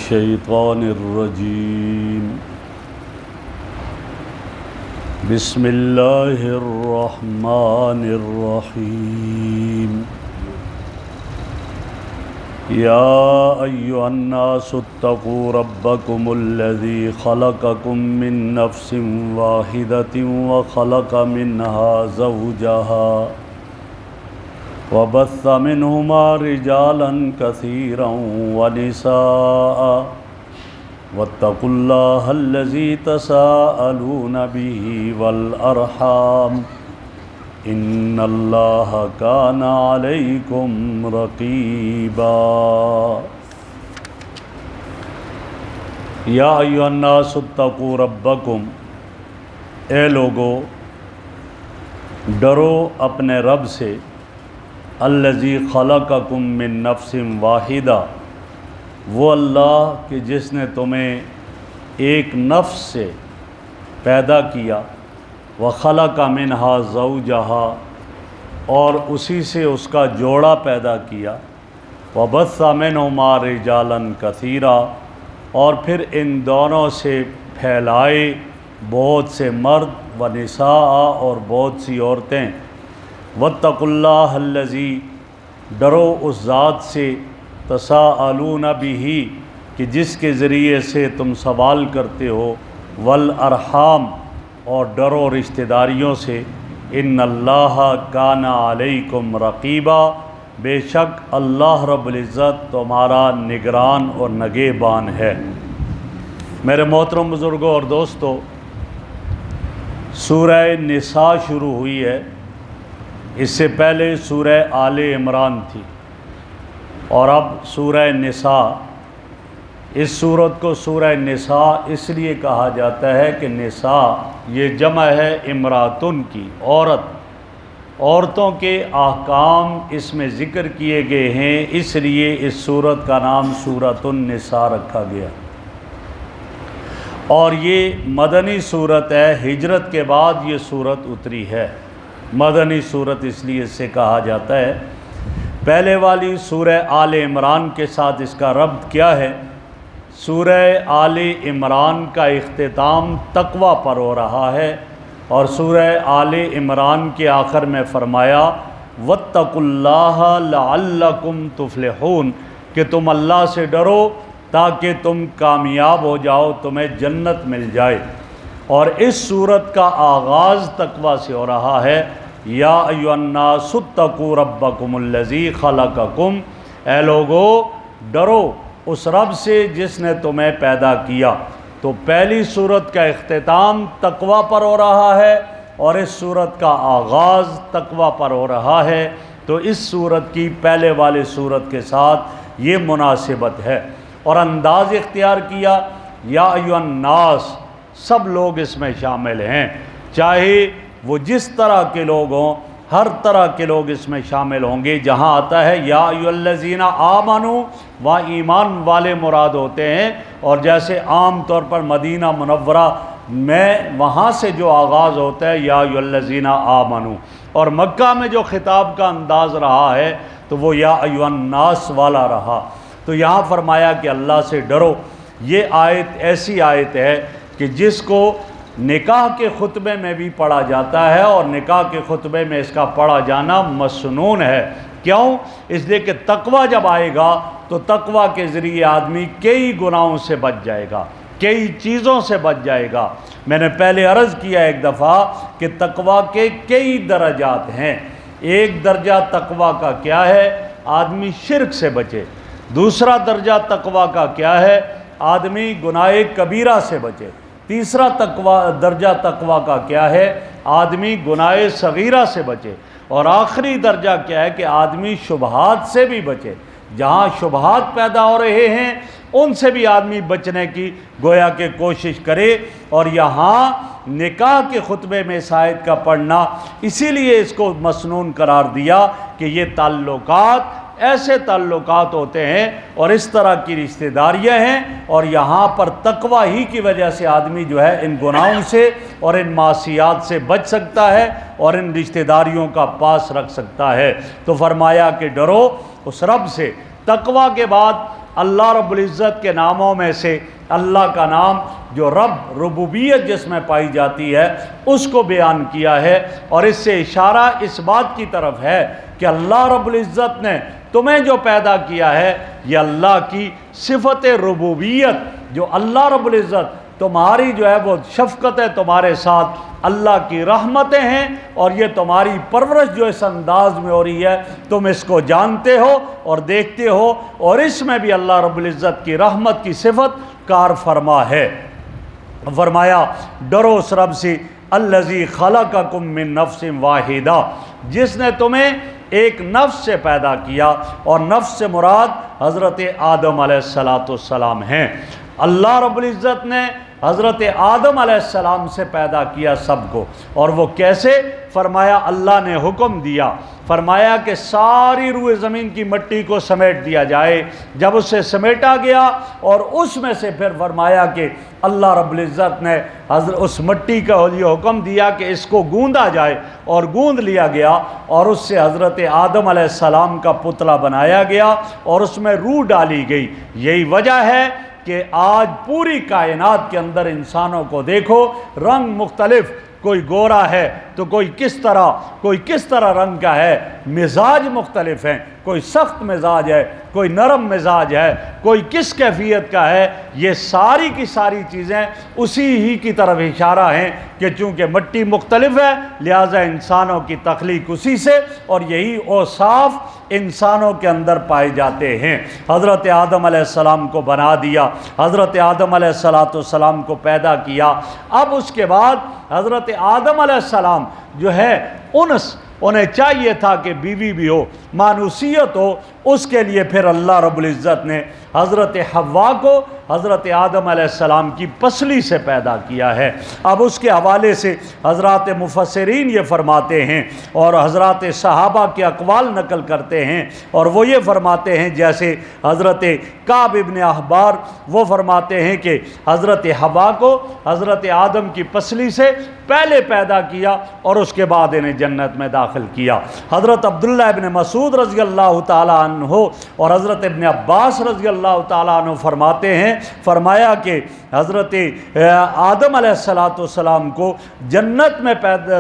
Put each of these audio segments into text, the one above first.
الشیطان الرجیم بسم اللہ الرحمن الرحیم یا ایھا الناس اتقوا ربکم الذی خلقکم من نفس واحدۃ وخلق منها زوجها وبث منهما رجالا كثيرا ونساء واتقوا الله الذي تساءلون به والأرحام إن الله كان عليكم رقيبا یا ایھا الناس اتقوا ربکم، اے لوگو ڈرو اپنے رب سے، الذی خلقکم من نفس واحدہ، وہ اللہ کہ جس نے تمہیں ایک نفس سے پیدا کیا، وخلق منہا زوجہا، اور اسی سے اس کا جوڑا پیدا کیا، وبث منہما رجالا کثیرا، اور پھر ان دونوں سے پھیلائے بہت سے مرد، ونساء، اور بہت سی عورتیں۔ واتقوا اللہ الذی، ڈرو اس ذات سے، تساءلون بہ، کہ جس کے ذریعے سے تم سوال کرتے ہو، والارحام، اور ڈرو رشتہ داریوں سے، ان اللہ کان علیکم رقیبا، بے شک اللہ رب العزت تمہارا نگران اور نگہبان ہے۔ میرے محترم بزرگوں اور دوستو، سورہ نساء شروع ہوئی ہے، اس سے پہلے سورہ آل عمران تھی، اور اب سورہ نساء۔ اس سورت کو سورہ نساء اس لیے کہا جاتا ہے کہ نساء یہ جمع ہے امراتن کی، عورتوں کے احکام اس میں ذکر کیے گئے ہیں، اس لیے اس سورت کا نام سورۃ النساء رکھا گیا۔ اور یہ مدنی سورت ہے، ہجرت کے بعد یہ سورت اتری ہے، مدنی سورت اس لیے اس سے کہا جاتا ہے۔ پہلے والی سورہ آل عمران کے ساتھ اس کا ربط کیا ہے؟ سورہ آل عمران کا اختتام تقوی پر ہو رہا ہے، اور سورہ آل عمران کے آخر میں فرمایا واتقوا اللہ لعلکم تفلحون، کہ تم اللہ سے ڈرو تاکہ تم کامیاب ہو جاؤ، تمہیں جنت مل جائے۔ اور اس سورت کا آغاز تقوی سے ہو رہا ہے، یا ایھا الناس اتقوا ربکم الذی خلقکم، اے لوگو ڈرو اس رب سے جس نے تمہیں پیدا کیا۔ تو پہلی سورت کا اختتام تقوی پر ہو رہا ہے، اور اس سورت کا آغاز تقوی پر ہو رہا ہے، تو اس سورت کی پہلے والے سورت کے ساتھ یہ مناسبت ہے۔ اور انداز اختیار کیا یا ایھا الناس، سب لوگ اس میں شامل ہیں، چاہے وہ جس طرح کے لوگ ہوں، ہر طرح کے لوگ اس میں شامل ہوں گے۔ جہاں آتا ہے یا ایھا الذین آمنوا، وہاں ایمان والے مراد ہوتے ہیں، اور جیسے عام طور پر مدینہ منورہ میں وہاں سے جو آغاز ہوتا ہے یا ایھا الذین آمنوا، اور مکہ میں جو خطاب کا انداز رہا ہے تو وہ یا ایھا الناس والا رہا۔ تو یہاں فرمایا کہ اللہ سے ڈرو۔ یہ آیت ایسی آیت ہے کہ جس کو نکاح کے خطبے میں بھی پڑھا جاتا ہے، اور نکاح کے خطبے میں اس کا پڑھا جانا مسنون ہے۔ کیوں؟ اس لیے کہ تقوی جب آئے گا تو تقوی کے ذریعے آدمی کئی گناہوں سے بچ جائے گا، کئی چیزوں سے بچ جائے گا۔ میں نے پہلے عرض کیا ایک دفعہ کہ تقوی کے کئی درجات ہیں۔ ایک درجہ تقوی کا کیا ہے؟ آدمی شرک سے بچے۔ دوسرا درجہ تقوی کا کیا ہے؟ آدمی گناہ کبیرہ سے بچے۔ تیسرا درجہ تقوی کا کیا ہے؟ آدمی گناہ صغیرہ سے بچے۔ اور آخری درجہ کیا ہے کہ آدمی شبہات سے بھی بچے۔ جہاں شبہات پیدا ہو رہے ہیں ان سے بھی آدمی بچنے کی گویا کہ کوشش کرے۔ اور یہاں نکاح کے خطبے میں اس آیت کا پڑھنا اسی لیے اس کو مسنون قرار دیا کہ یہ تعلقات ایسے تعلقات ہوتے ہیں اور اس طرح کی رشتہ داریاں ہیں، اور یہاں پر تقوی ہی کی وجہ سے آدمی جو ہے ان گناہوں سے اور ان معصیات سے بچ سکتا ہے اور ان رشتہ داریوں کا پاس رکھ سکتا ہے۔ تو فرمایا کہ ڈرو اس رب سے۔ تقوی کے بعد اللہ رب العزت کے ناموں میں سے اللہ کا نام جو رب ربوبیت جس میں پائی جاتی ہے اس کو بیان کیا ہے، اور اس سے اشارہ اس بات کی طرف ہے کہ اللہ رب العزت نے تمہیں جو پیدا کیا ہے یہ اللہ کی صفت ربوبیت، جو اللہ رب العزت تمہاری جو ہے وہ شفقت ہے تمہارے ساتھ، اللہ کی رحمتیں ہیں، اور یہ تمہاری پرورش جو اس انداز میں ہو رہی ہے تم اس کو جانتے ہو اور دیکھتے ہو، اور اس میں بھی اللہ رب العزت کی رحمت کی صفت کار فرما ہے۔ فرمایا ڈرو اس رب سے الذی خلقکم من نفس واحدہ، جس نے تمہیں ایک نفس سے پیدا کیا، اور نفس سے مراد حضرت آدم علیہ السلام ہیں۔ اللہ رب العزت نے حضرت آدم علیہ السلام سے پیدا کیا سب کو، اور وہ کیسے؟ فرمایا اللہ نے حکم دیا، فرمایا کہ ساری روئے زمین کی مٹی کو سمیٹ دیا جائے۔ جب اسے سمیٹا گیا اور اس میں سے پھر فرمایا کہ اللہ رب العزت نے اس مٹی کا یہ حکم دیا کہ اس کو گوندا جائے، اور گوند لیا گیا، اور اس سے حضرت آدم علیہ السلام کا پتلا بنایا گیا اور اس میں روح ڈالی گئی۔ یہی وجہ ہے کہ آج پوری کائنات کے اندر انسانوں کو دیکھو، رنگ مختلف، کوئی گورا ہے تو کوئی کس طرح رنگ کا ہے، مزاج مختلف ہیں، کوئی سخت مزاج ہے، کوئی نرم مزاج ہے، کوئی کس کیفیت کا ہے۔ یہ ساری کی ساری چیزیں اسی ہی کی طرف اشارہ ہیں کہ چونکہ مٹی مختلف ہے لہٰذا انسانوں کی تخلیق اسی سے، اور یہی اوصاف انسانوں کے اندر پائے جاتے ہیں۔ حضرت آدم علیہ السلام کو بنا دیا، حضرت آدم علیہ السلام کو پیدا کیا۔ اب اس کے بعد حضرت آدم علیہ السلام جو ہے انہیں چاہیے تھا کہ بیوی بھی ہو، مانوسیت ہو، اس کے لیے پھر اللہ رب العزت نے حضرت حوا کو حضرت آدم علیہ السلام کی پسلی سے پیدا کیا ہے۔ اب اس کے حوالے سے حضرات مفسرین یہ فرماتے ہیں اور حضرات صحابہ کے اقوال نقل کرتے ہیں، اور وہ یہ فرماتے ہیں جیسے حضرت کعب ابن احبار وہ فرماتے ہیں کہ حضرت حوا کو حضرت آدم کی پسلی سے پہلے پیدا کیا اور اس کے بعد انہیں جنت میں داخل کیا۔ حضرت عبداللہ ابن مسعود رضی اللہ تعالیٰ عنہ اور حضرت ابن عباس رضی اللہ تعالیٰ عنہ فرماتے ہیں، فرمایا کہ حضرت آدم علیہ السلام کو جنت میں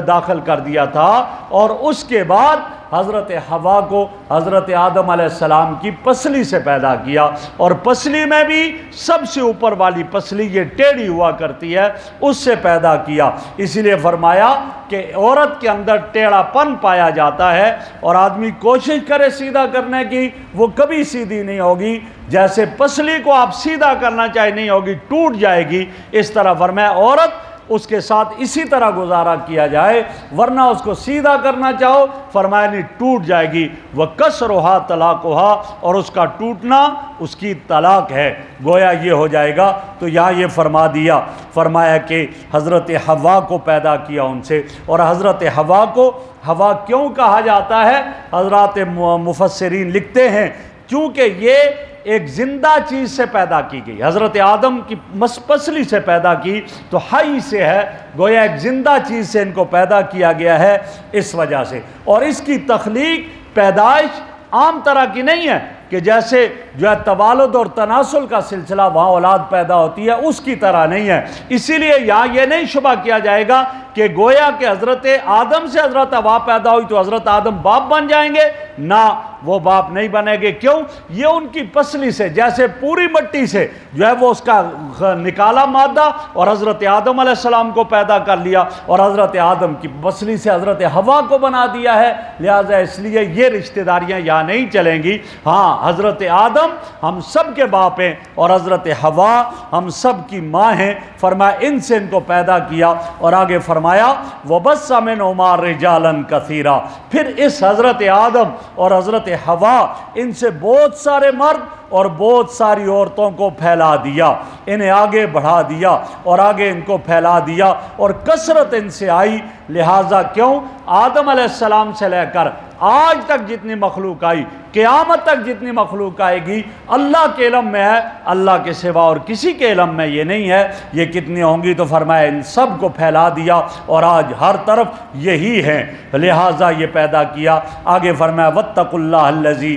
داخل کر دیا تھا، اور اس کے بعد حضرت حوا کو حضرت آدم علیہ السلام کی پسلی سے پیدا کیا، اور پسلی میں بھی سب سے اوپر والی پسلی یہ ٹیڑھی ہوا کرتی ہے اس سے پیدا کیا۔ اسی لیے فرمایا کہ عورت کے اندر ٹیڑھا پن پایا جاتا ہے، اور آدمی کوشش کرے سیدھا کرنے کی وہ کبھی سیدھی نہیں ہوگی، جیسے پسلی کو آپ سیدھا کرنا چاہے نہیں ہوگی، ٹوٹ جائے گی، اس طرح فرمایا عورت اس کے ساتھ اسی طرح گزارا کیا جائے، ورنہ اس کو سیدھا کرنا چاہو فرمایا نہیں ٹوٹ جائے گی، وَكَسْرُهَا طَلَاقُهَا، اور اس کا ٹوٹنا اس کی طلاق ہے، گویا یہ ہو جائے گا۔ تو یہاں یہ فرما دیا، فرمایا کہ حضرت حوا کو پیدا کیا ان سے، اور حضرت حوا کو حوا کیوں کہا جاتا ہے؟ حضرات مفسرین لکھتے ہیں چونکہ یہ ایک زندہ چیز سے پیدا کی گئی، حضرت آدم کی پسلی سے پیدا کی تو حی سے ہے، گویا ایک زندہ چیز سے ان کو پیدا کیا گیا ہے اس وجہ سے۔ اور اس کی تخلیق پیدائش عام طرح کی نہیں ہے کہ جیسے جو ہے توالد اور تناسل کا سلسلہ وہاں اولاد پیدا ہوتی ہے اس کی طرح نہیں ہے۔ اسی لیے یہاں یہ نہیں شبہ کیا جائے گا کہ گویا کہ حضرت آدم سے حضرت حوا پیدا ہوئی تو حضرت آدم باپ بن جائیں گے، نہ وہ باپ نہیں بنے گے۔ کیوں؟ یہ ان کی پسلی سے، جیسے پوری مٹی سے جو ہے وہ اس کا نکالا مادہ اور حضرت آدم علیہ السلام کو پیدا کر لیا، اور حضرت آدم کی پسلی سے حضرت حوا کو بنا دیا ہے، لہٰذا اس لیے یہ رشتہ داریاں یہاں نہیں چلیں گی۔ ہاں حضرت آدم ہم سب کے باپ ہیں اور حضرت حوا ہم سب کی ماں ہیں، فرمایا ان سے ان کو پیدا کیا، اور آگے فرمایا وَبَثَّ مِنْهُمَا رِجَالًا كَثِيرًا، پھر اس حضرت آدم اور حضرت حوا ان سے بہت سارے مرد اور بہت ساری عورتوں کو پھیلا دیا، انہیں آگے بڑھا دیا اور آگے ان کو پھیلا دیا، اور کثرت ان سے آئی۔ لہٰذا کیوں؟ آدم علیہ السلام سے لے کر آج تک جتنی مخلوق آئی، قیامت تک جتنی مخلوق آئے گی اللہ کے علم میں ہے، اللہ کے سوا اور کسی کے علم میں یہ نہیں ہے یہ کتنی ہوں گی۔ تو فرمایا ان سب کو پھیلا دیا اور آج ہر طرف یہی ہیں، لہٰذا یہ پیدا کیا۔ آگے فرمایا وَاتَّقُوا اللَّهَ الَّذِي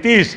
30,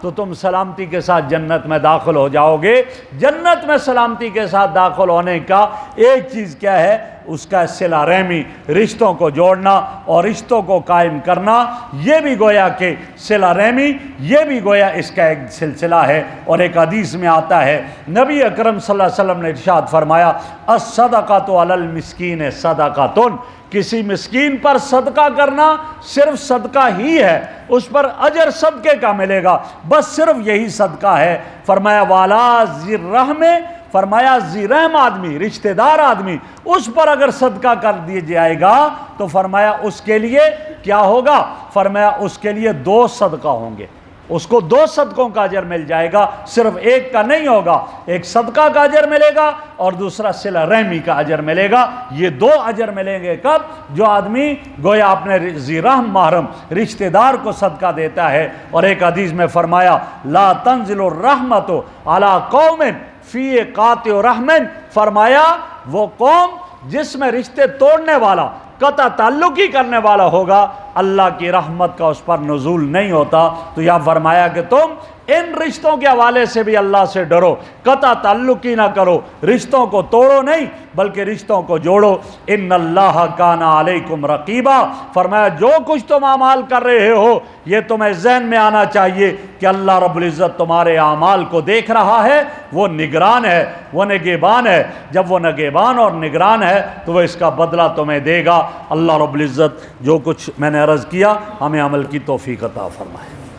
تو تم سلامتی کے ساتھ جنت میں داخل ہو جاؤ گے۔ جنت میں سلامتی کے ساتھ داخل ہونے کا ایک چیز کیا ہے؟ اس کا صلہ رحمی، رشتوں کو جوڑنا اور رشتوں کو قائم کرنا، یہ بھی گویا کہ صلہ رحمی، یہ بھی گویا اس کا ایک سلسلہ ہے۔ اور ایک حدیث میں آتا ہے، نبی اکرم صلی اللہ علیہ وسلم نے ارشاد فرمایا، الصدقۃ علی المسکین صدقۃ، کسی مسکین پر صدقہ کرنا صرف صدقہ ہی ہے، اس پر اجر صدقے کا ملے گا، بس صرف یہی صدقہ ہے۔ فرمایا والا ذی الرحم، فرمایا ذی رحم آدمی، رشتہ دار آدمی، اس پر اگر صدقہ کر دیا جائے گا تو فرمایا اس کے لیے کیا ہوگا؟ فرمایا اس کے لیے 2 صدقہ ہوں گے، اس کو 2 صدقوں کا اجر مل جائے گا، صرف ایک کا نہیں ہوگا، ایک صدقہ کا اجر ملے گا اور دوسرا صلہ رحمی کا اجر ملے گا۔ یہ 2 اجر ملیں گے کب؟ جو آدمی گویا اپنے ذی رحم محرم رشتہ دار کو صدقہ دیتا ہے۔ اور ایک حدیث میں فرمایا لا تنزل الرحمۃ علی قوم فی قاطع رحم، فرمایا وہ قوم جس میں رشتے توڑنے والا، قطع تعلق ہی کرنے والا ہوگا، اللہ کی رحمت کا اس پر نزول نہیں ہوتا۔ تو یہاں فرمایا کہ تم ان رشتوں کے حوالے سے بھی اللہ سے ڈرو، قطع تعلق ہی نہ کرو، رشتوں کو توڑو نہیں بلکہ رشتوں کو جوڑو۔ ان اللہ کان علیکم رقیبا، فرمایا جو کچھ تم اعمال کر رہے ہو یہ تمہیں ذہن میں آنا چاہیے کہ اللہ رب العزت تمہارے اعمال کو دیکھ رہا ہے، وہ نگران ہے، وہ نگہبان ہے۔ جب وہ نگہبان اور نگران ہے تو وہ اس کا بدلہ تمہیں دے گا۔ اللہ رب العزت جو کچھ میں نے عرض کیا ہمیں عمل کی توفیق عطا فرمائے۔